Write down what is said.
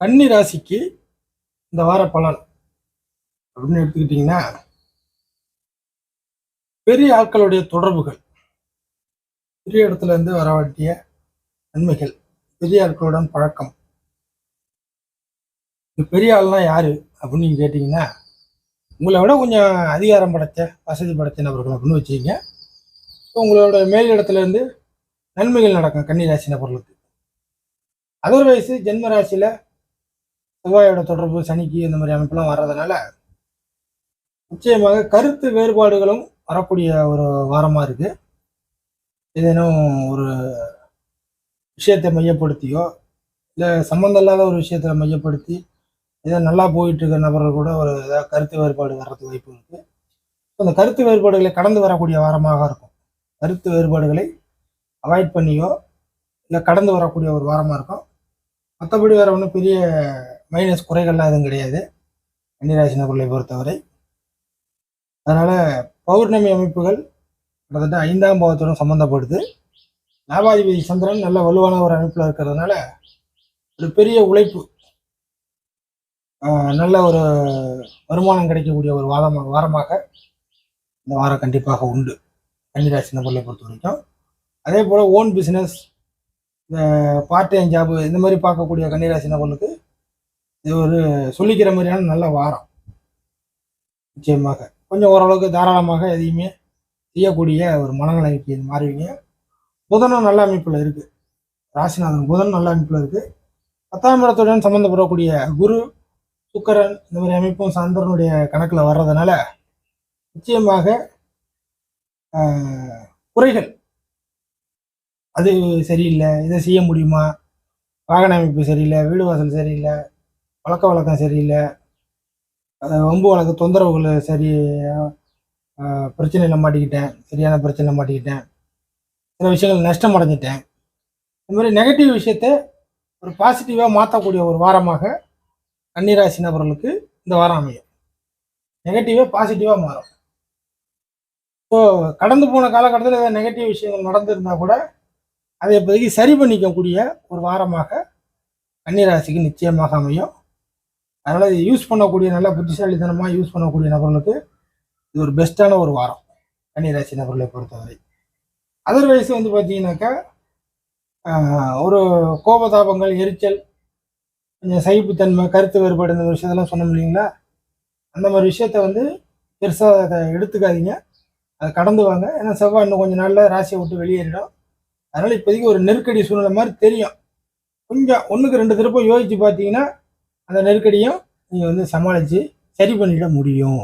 கன்னி ராசிக்கு இந்த வார பலன் அப்படின்னு எடுத்துக்கிட்டிங்கன்னா, பெரிய ஆட்களுடைய தொடர்புகள், பெரிய இடத்துல இருந்து வர வேண்டிய நன்மைகள், பெரிய ஆட்களுடன் பழக்கம். பெரிய ஆள்னா யாரு அப்படின்னு நீங்க கேட்டீங்கன்னா, உங்களை விட கொஞ்சம் அதிகாரம் படைத்த, வசதி படைத்த நபர்கள் அப்படின்னு வச்சுக்கீங்க. உங்களோட மேல் இடத்துல இருந்து நன்மைகள் நடக்கும் கன்னி ராசி நபர்களுக்கு. அதர்வைஸ் ஜென்ம ராசியில செவ்வாயோட தொடர்பு சனிக்கு இந்த மாதிரி அமைப்பெல்லாம் வர்றதுனால நிச்சயமாக கருத்து வேறுபாடுகளும் வரக்கூடிய ஒரு வாரமா இருக்கு. ஏதேனும் ஒரு விஷயத்தை மையப்படுத்தியோ இல்லை சம்மந்தம் இல்லாத ஒரு விஷயத்தை மையப்படுத்தி ஏதோ நல்லா போயிட்டு இருக்க நபர்கள் கூட ஒரு ஏதாவது கருத்து வேறுபாடு வர்றதுக்கு வாய்ப்பு இருக்கு. அந்த கருத்து வேறுபாடுகளை கடந்து வரக்கூடிய வாரமாக இருக்கும். கருத்து வேறுபாடுகளை அவாய்ட் பண்ணியோ இல்லை கடந்து வரக்கூடிய ஒரு வாரமாக இருக்கும். மற்றபடி வேற ஒன்றும் பெரிய மைனஸ் குறைகள்லாம் எதுவும் கிடையாது கன்னிராசி நபர்களை பொறுத்தவரை. அதனால பௌர்ணமி அமைப்புகள் கிட்டத்தட்ட 5ஆம் பாவத்துடன் சம்பந்தப்படுது. லாபாதிபதி சந்திரன் நல்ல வலுவான ஒரு அமைப்பில் இருக்கிறதுனால ஒரு பெரிய உழைப்பு, நல்ல ஒரு வருமானம் கிடைக்கக்கூடிய ஒரு வாரமாக இந்த வாரம் கண்டிப்பாக உண்டு கன்னிராசி நபர்களை பொறுத்த வரைக்கும். அதே போல் ஓன் பிஸ்னஸ், இந்த பார்ட் டைம் ஜாபு இந்த மாதிரி பார்க்கக்கூடிய கன்னிராசி நபர்களுக்கு இது ஒரு சொல்லிக்கிற மாதிரியான நல்ல வாரம். நிச்சயமாக கொஞ்சம் ஓரளவுக்கு தாராளமாக எதையுமே செய்யக்கூடிய ஒரு மனநிலைக்கு மாறுவீங்க. புதனும் நல்ல அமைப்பில் இருக்குது. ராசிநாதன் புதன் நல்ல அமைப்பில் இருக்குது. 10ஆம் இடத்துடன் சம்மந்தப்படக்கூடிய குரு, சுக்கரன் இந்த மாதிரி அமைப்பும் சந்திரனுடைய கணக்கில் வர்றதுனால நிச்சயமாக குறைகள், அது சரியில்லை, இதை செய்ய முடியுமா, வாகன அமைப்பு சரியில்லை, வீடு வாசல் சரியில்லை, பழக்க வழக்கம் சரியில்லை, வம்பு வழக்கு தொந்தரவுகள் சரி, பிரச்சனையில் மாட்டிக்கிட்டேன், சரியான பிரச்சனையில் மாட்டிக்கிட்டேன், சில விஷயங்கள் நஷ்டம் அடைஞ்சிட்டேன், இந்த மாதிரி நெகட்டிவ் விஷயத்த ஒரு பாசிட்டிவாக மாற்றக்கூடிய ஒரு வாரமாக கன்னிராசி நபர்களுக்கு இந்த வாரம் அமையும். நெகட்டிவாக பாசிட்டிவாக மாறும். ஸோ கடந்து போன காலகட்டத்தில் ஏதாவது நெகட்டிவ் விஷயங்கள் நடந்திருந்தா கூட அதை இப்போதைக்கு சரி பண்ணிக்கக்கூடிய ஒரு வாரமாக கன்னிராசிக்கு நிச்சயமாக அமையும். அதனால் இது யூஸ் பண்ணக்கூடிய நல்ல புத்திசாலித்தனமாக யூஸ் பண்ணக்கூடிய நபர்களுக்கு இது ஒரு பெஸ்ட்டான ஒரு வாரம் கன்னிராசி நபர்களை பொறுத்தவரை. அதர்வைஸ் வந்து பார்த்தீங்கன்னாக்கா ஒரு கோபதாபங்கள், எரிச்சல், கொஞ்சம் சகிப்புத்தன்மை, கருத்து வேறுபாடு இந்த விஷயத்தெல்லாம் சொன்னோம் இல்லைங்களா, அந்த மாதிரி விஷயத்த வந்து பெருசாக அதை எடுத்துக்காதீங்க, அதை கடந்து வாங்க. ஏன்னா செவ்வாய் இன்னும் கொஞ்சம் நாளில் ராசியை விட்டு வெளியேறிடும். அதனால் இப்போதைக்கு ஒரு நெருக்கடி சூழ்நிலை மாதிரி தெரியும். கொஞ்சம் 1க்கு 2 திருப்பம் யோசித்து பார்த்தீங்கன்னா அந்த நெருக்கடியும் நீங்கள் வந்து சமாளித்து சரி பண்ணிட முடியும்.